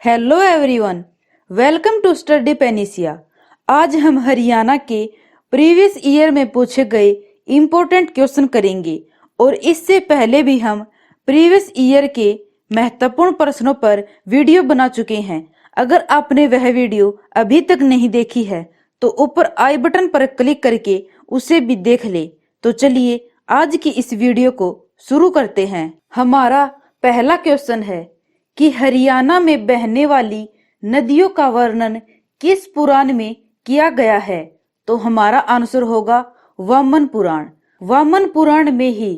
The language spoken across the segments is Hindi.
Hello everyone, welcome to Study Panacea. आज हम हरियाणा के प्रीवियस ईयर में पूछे गए इम्पोर्टेंट क्वेश्चन करेंगे और इससे पहले भी हम प्रीवियस ईयर के महत्वपूर्ण प्रश्नों पर वीडियो बना चुके हैं। अगर आपने वह वीडियो अभी तक नहीं देखी है तो ऊपर आई बटन पर क्लिक करके उसे भी देख ले। तो चलिए आज की इस वीडियो को शुरू करते हैं। हमारा पहला क्वेश्चन है कि हरियाणा में बहने वाली नदियों का वर्णन किस पुराण में किया गया है। तो हमारा आंसर होगा वामन पुराण। वामन पुराण में ही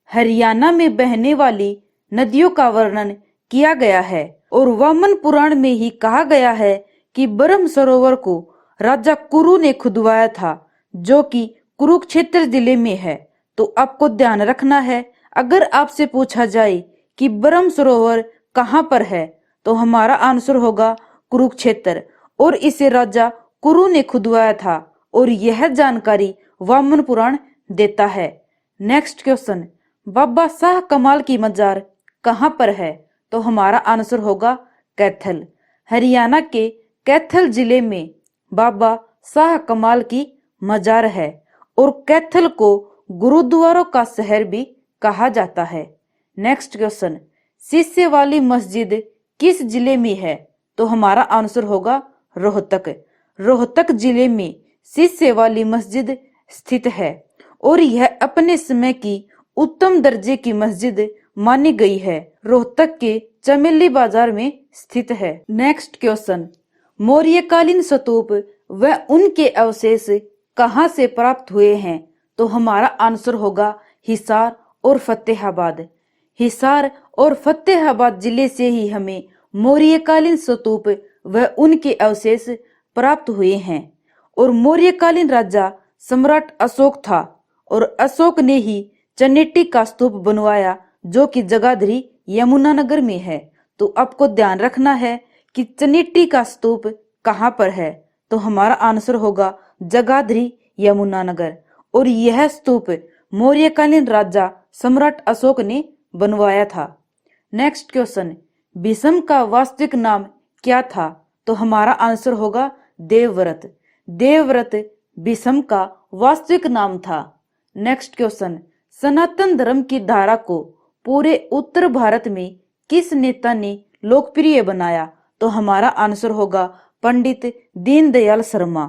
हरियाणा में बहने वाली नदियों का वर्णन किया गया है और वामन पुराण में ही कहा गया है कि ब्रह्म सरोवर को राजा कुरु ने खुदवाया था, जो कि कुरुक्षेत्र जिले में है। तो आपको ध्यान रखना है, अगर आपसे पूछा जाए कि ब्रह्म सरोवर कहाँ पर है तो हमारा आंसर होगा कुरुक्षेत्र और इसे राजा कुरु ने खुदवाया था और यह जानकारी वामन पुराण देता है। नेक्स्ट क्वेश्चन, बाबा शाह कमाल की मजार कहाँ पर है। तो हमारा आंसर होगा कैथल। हरियाणा के कैथल जिले में बाबा शाह कमाल की मजार है और कैथल को गुरुद्वारों का शहर भी कहा जाता है। नेक्स्ट क्वेश्चन, शीशे वाली मस्जिद किस जिले में है। तो हमारा आंसर होगा रोहतक। रोहतक जिले में शीशे वाली मस्जिद स्थित है और यह अपने समय की उत्तम दर्जे की मस्जिद मानी गई है। रोहतक के चमेली बाजार में स्थित है। नेक्स्ट क्वेश्चन, मौर्यकालीन स्तूप व उनके अवशेष कहाँ से प्राप्त हुए हैं। तो हमारा आंसर होगा हिसार और फतेहाबाद। हिसार और फतेहाबाद जिले से ही हमें मौर्यकालीन स्तूप व उनके अवशेष प्राप्त हुए हैं और मौर्यकालीन राजा सम्राट अशोक था और अशोक ने ही चनेटी का स्तूप बनवाया, जो कि जगाधरी यमुनानगर में है। तो आपको ध्यान रखना है कि चनेटी का स्तूप कहाँ पर है। तो हमारा आंसर होगा जगाधरी यमुनानगर और यह स्तूप मौर्यकालीन राजा सम्राट अशोक ने बनवाया था। नेक्स्ट क्वेश्चन, भीष्म का वास्तविक नाम क्या था। तो हमारा आंसर होगा देवव्रत। देवव्रत भीष्म का वास्तविक नाम था। नेक्स्ट क्वेश्चन, सनातन धर्म की धारा को पूरे उत्तर भारत में किस नेता ने लोकप्रिय बनाया। तो हमारा आंसर होगा पंडित दीनदयाल शर्मा।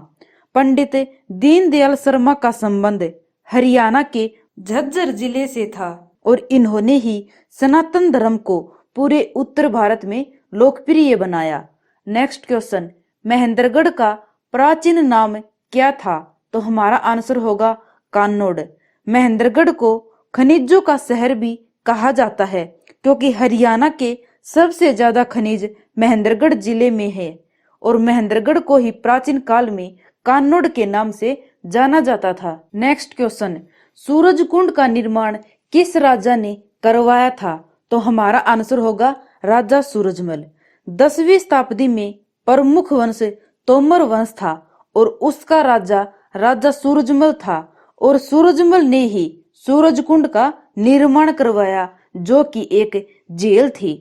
पंडित दीनदयाल शर्मा का संबंध हरियाणा के झज्जर जिले से था और इन्होंने ही सनातन धर्म को पूरे उत्तर भारत में लोकप्रिय बनाया। नेक्स्ट क्वेश्चन, महेंद्रगढ़ का प्राचीन नाम क्या था। तो हमारा आंसर होगा कान्नौड़। महेंद्रगढ़ को खनिजों का शहर भी कहा जाता है क्योंकि हरियाणा के सबसे ज्यादा खनिज महेंद्रगढ़ जिले में है और महेंद्रगढ़ को ही प्राचीन काल में कान्नौड़ के नाम से जाना जाता था। नेक्स्ट क्वेश्चन, सूरजकुंड का निर्माण किस राजा ने करवाया था। तो हमारा आंसर होगा राजा सूरजमल। 10वीं शताब्दी में प्रमुख वंश तोमर वंश था और उसका राजा सूरजमल था और सूरजमल ने ही सूरजकुंड का निर्माण करवाया, जो कि एक झील थी।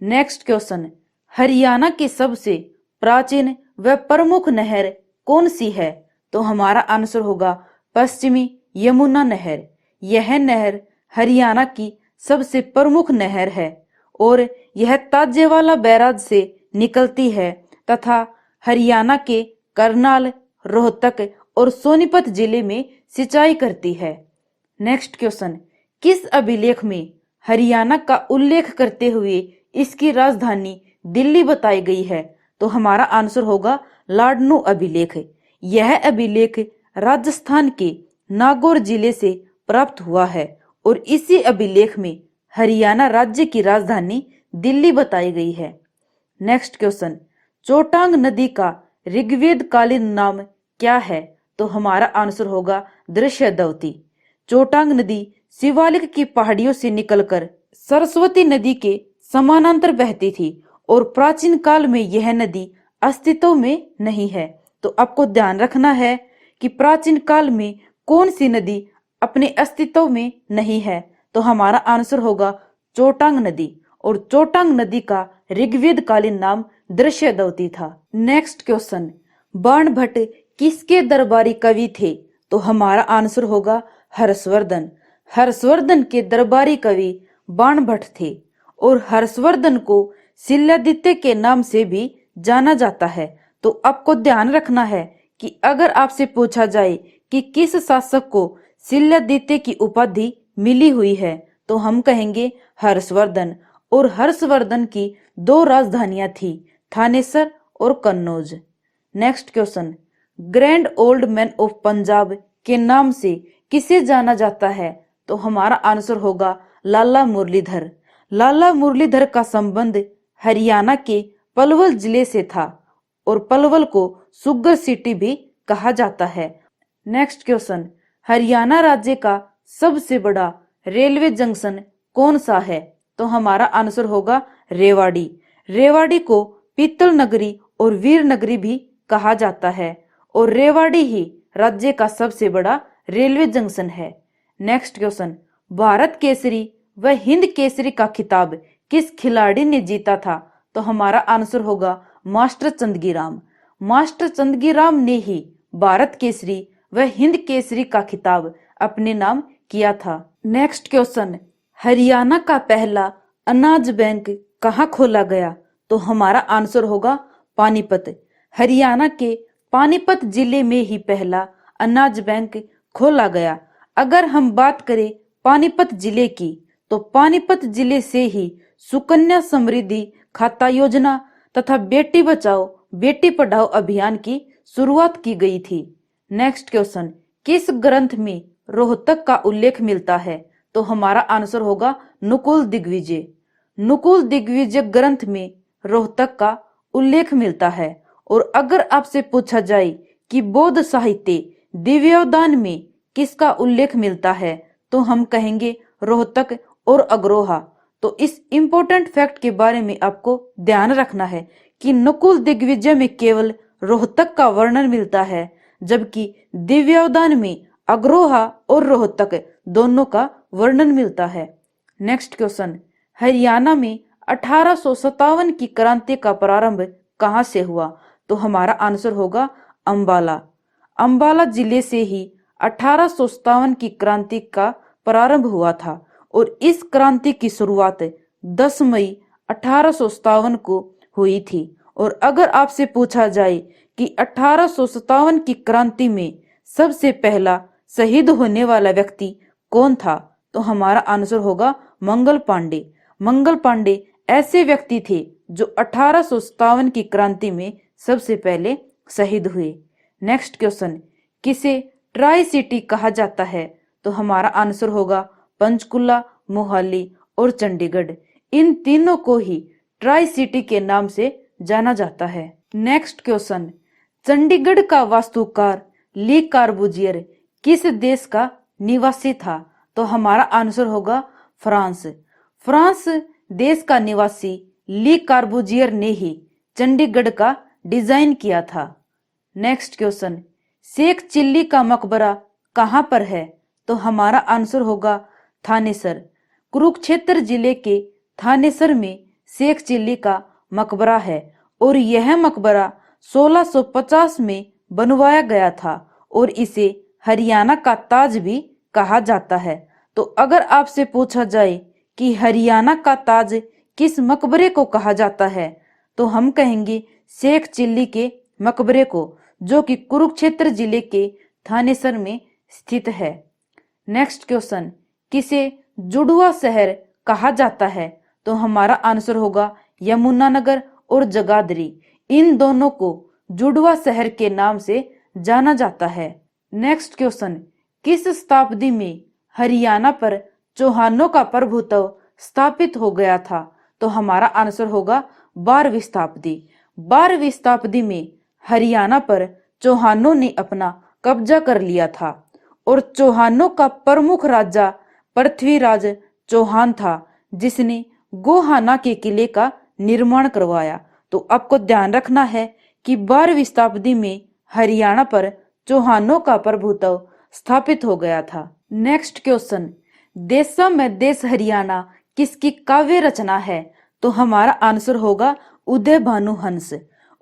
नेक्स्ट क्वेश्चन, हरियाणा की सबसे प्राचीन व प्रमुख नहर कौन सी है। तो हमारा आंसर होगा पश्चिमी यमुना नहर। यह नहर हरियाणा की सबसे प्रमुख नहर है और यह ताजेवाला बैराज से निकलती है तथा हरियाणा के करनाल, रोहतक और सोनीपत जिले में सिंचाई करती है। नेक्स्ट क्वेश्चन, किस अभिलेख में हरियाणा का उल्लेख करते हुए इसकी राजधानी दिल्ली बताई गई है। तो हमारा आंसर होगा लाडनू अभिलेख। यह अभिलेख राजस्थान के नागौर जिले से प्राप्त हुआ है और इसी अभिलेख में हरियाणा राज्य की राजधानी दिल्ली बताई गई है। नेक्स्ट क्वेश्चन, चोटांग नदी का ऋग्वेद कालीन नाम क्या है। तो हमारा आंसर होगा दृश्यदवती। चोटांग नदी शिवालिक की पहाड़ियों से निकलकर सरस्वती नदी के समानांतर बहती थी और प्राचीन काल में यह नदी अस्तित्व में नहीं है। तो आपको ध्यान रखना है कि प्राचीन काल में कौन सी नदी अपने अस्तित्व में नहीं है। तो हमारा आंसर होगा चोटांग नदी और चोटांग नदी का ऋग्वेद कालीन नाम दृश्यदौती था। नेक्स्ट क्वेश्चन, बाणभट्ट किसके दरबारी कवि थे? तो हमारा आंसर होगा हर्षवर्धन। हर्षवर्धन के दरबारी कवि बाणभट्ट थे और हर्षवर्धन को शिलादित्य के नाम से भी जाना जाता है। तो आपको ध्यान रखना है कि अगर आपसे पूछा जाए कि किस शासक को शिलादित्य की उपाधि मिली हुई है तो हम कहेंगे हर्षवर्धन। और हर्षवर्धन की दो राजधानियां थी, थानेसर और Kannauj. Next question, grand old man of Punjab के नाम से किसे जाना जाता है? तो हमारा आंसर होगा लाला मुरलीधर। लाला मुरलीधर का संबंध हरियाणा के पलवल जिले से था और पलवल को शुगर सिटी भी कहा जाता है। नेक्स्ट क्वेश्चन, हरियाणा राज्य का सबसे बड़ा रेलवे जंक्शन कौन सा है? तो हमारा आंसर होगा रेवाड़ी। रेवाड़ी को पीतल नगरी और वीर नगरी भी कहा जाता है और रेवाड़ी ही राज्य का सबसे बड़ा रेलवे जंक्शन है। नेक्स्ट क्वेश्चन, भारत केसरी व हिंद केसरी का खिताब किस खिलाड़ी ने जीता था? तो हमारा आंसर होगा मास्टर चंदगीराम। मास्टर चंदगीराम ने ही भारत केसरी व हिंद केसरी का खिताब अपने नाम किया था। नेक्स्ट क्वेश्चन, हरियाणा का पहला अनाज बैंक कहाँ खोला गया? तो हमारा आंसर होगा पानीपत। हरियाणा के पानीपत जिले में ही पहला अनाज बैंक खोला गया। अगर हम बात करें पानीपत जिले की तो पानीपत जिले से ही सुकन्या समृद्धि खाता योजना तथा बेटी बचाओ बेटी पढ़ाओ अभियान की शुरुआत की गई थी। नेक्स्ट क्वेश्चन, किस ग्रंथ में रोहतक का उल्लेख मिलता है? तो हमारा आंसर होगा नुकुल दिग्विजय। नुकुल दिग्विजय ग्रंथ में रोहतक का उल्लेख मिलता है। और अगर आपसे पूछा जाए कि बौद्ध साहित्य दिव्योदान में किसका उल्लेख मिलता है तो हम कहेंगे रोहतक और अग्रोहा। तो इस इंपॉर्टेंट फैक्ट के बारे में आपको ध्यान रखना है कि नकुल दिग्विजय में केवल रोहतक का वर्णन मिलता है, जबकि दिव्योदान में अग्रोहा और रोहतक दोनों का वर्णन मिलता है। नेक्स्ट क्वेश्चन, हरियाणा में 1857 की क्रांति का प्रारंभ कहां से हुआ? तो हमारा आंसर होगा अंबाला। अंबाला जिले से ही 1857 की क्रांति का प्रारंभ हुआ था और इस क्रांति की शुरुआत 10 मई 1857 को हुई थी। और अगर आपसे पूछा जाए कि 1857 की क्रांति में सबसे पहला शहीद होने वाला व्यक्ति कौन था तो हमारा आंसर होगा मंगल पांडे। मंगल पांडे ऐसे व्यक्ति थे जो 1857 की क्रांति में सबसे पहले शहीद हुए। नेक्स्ट क्वेश्चन, किसे ट्राई सिटी कहा जाता है? तो हमारा आंसर होगा पंचकुला, मोहाली और चंडीगढ़। इन तीनों को ही ट्राई सिटी के नाम से जाना जाता है। नेक्स्ट क्वेश्चन, चंडीगढ़ का वास्तुकार ली कार्बूजियर किस देश का निवासी था? तो हमारा आंसर होगा फ्रांस। फ्रांस देश का निवासी ली कार्बूजियर ने ही चंडीगढ़ का डिजाइन किया था। नेक्स्ट क्वेश्चन, शेख चिल्ली का मकबरा कहां पर है? तो हमारा आंसर होगा थानेसर। कुरुक्षेत्र जिले के थानेसर में शेख चिल्ली का मकबरा है और यह मकबरा 1650 में बनवाया गया था और इसे हरियाणा का ताज भी कहा जाता है। तो अगर आपसे पूछा जाए कि हरियाणा का ताज किस मकबरे को कहा जाता है तो हम कहेंगे शेख चिल्ली के मकबरे को, जो कि कुरुक्षेत्र जिले के थानेसर में स्थित है। नेक्स्ट क्वेश्चन, किसे जुड़वा शहर कहा जाता है? तो हमारा आंसर होगा यमुनानगर और जगाधरी। इन दोनों को जुड़वा शहर के नाम से जाना जाता है। नेक्स्ट क्वेश्चन, किस शताब्दी में हरियाणा पर चौहानों का प्रभुत्व स्थापित हो गया था? तो हमारा आंसर होगा 12वीं शताब्दी। 12वीं शताब्दी में हरियाणा पर चौहानों ने अपना कब्जा कर लिया था और चौहानों का प्रमुख राजा पृथ्वीराज चौहान था, जिसने गोहाना के किले का निर्माण करवाया। तो आपको ध्यान रखना है कि 12वीं शताब्दी में हरियाणा पर चौहानों का प्रभुत्व स्थापित हो गया था। नेक्स्ट क्वेश्चन, देशा में देश हरियाणा किसकी काव्य रचना है? तो हमारा आंसर होगा उदय भानु हंस।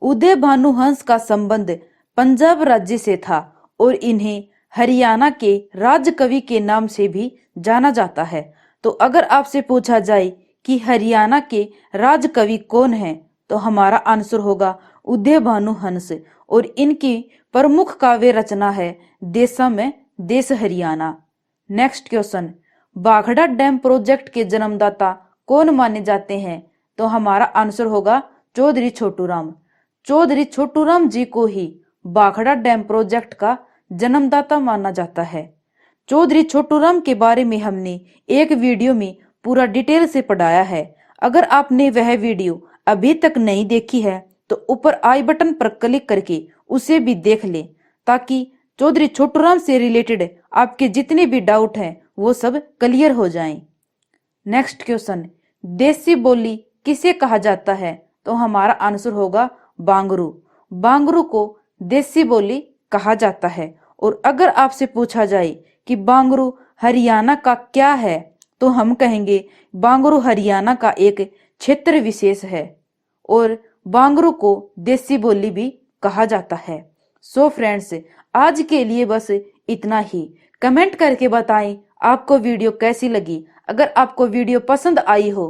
उदय भानु हंस का संबंध पंजाब राज्य से था और इन्हें हरियाणा के राजकवि के नाम से भी जाना जाता है। तो अगर आपसे पूछा जाए कि हरियाणा के राजकवि कौन हैं, तो हमारा आंसर होगा उदय भानु हंस। और इनकी प्रमुख काव्य रचना है देशा में देश Haryana. Next question, Bhakra dam project के जन्मदाता कौन माने जाते हैं? तो हमारा आंसर होगा चौधरी छोटूराम। चौधरी छोटूराम जी को ही भाखड़ा डैम प्रोजेक्ट का जन्मदाता माना जाता है। चौधरी छोटूराम के बारे में हमने एक वीडियो में पूरा डिटेल से पढ़ाया है। अगर आपने वह वीडियो अभी तक नहीं देखी है तो ऊपर आई बटन पर क्लिक करके उसे भी देख ले, ताकि चौधरी छोटूराम से रिलेटेड आपके जितने भी डाउट हैं वो सब क्लियर हो जाएं। नेक्स्ट क्वेश्चन, देसी बोली किसे कहा जाता है? तो हमारा आंसर होगा बांगरू। बांगरू को देसी बोली कहा जाता है। और अगर आपसे पूछा जाए कि बांगरू हरियाणा का क्या है, तो हम कहेंगे बांगरू हरियाणा का एक क्षेत्र विशेष है और बांगरू को देसी बोली भी कहा जाता है। सो फ्रेंड्स, आज के लिए बस इतना ही। कमेंट करके बताएं आपको वीडियो कैसी लगी। अगर आपको वीडियो पसंद आई हो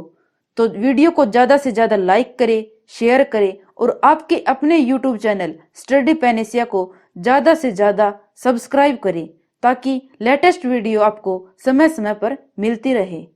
तो वीडियो को ज़्यादा से ज़्यादा लाइक करें, शेयर करें और आपके अपने यूट्यूब चैनल स्टडी पेनिसिया को ज़्यादा से ज़्यादा सब्सक्राइब करें, ताकि लेटेस्ट वीडियो आपको समय समय पर मिलती रहे।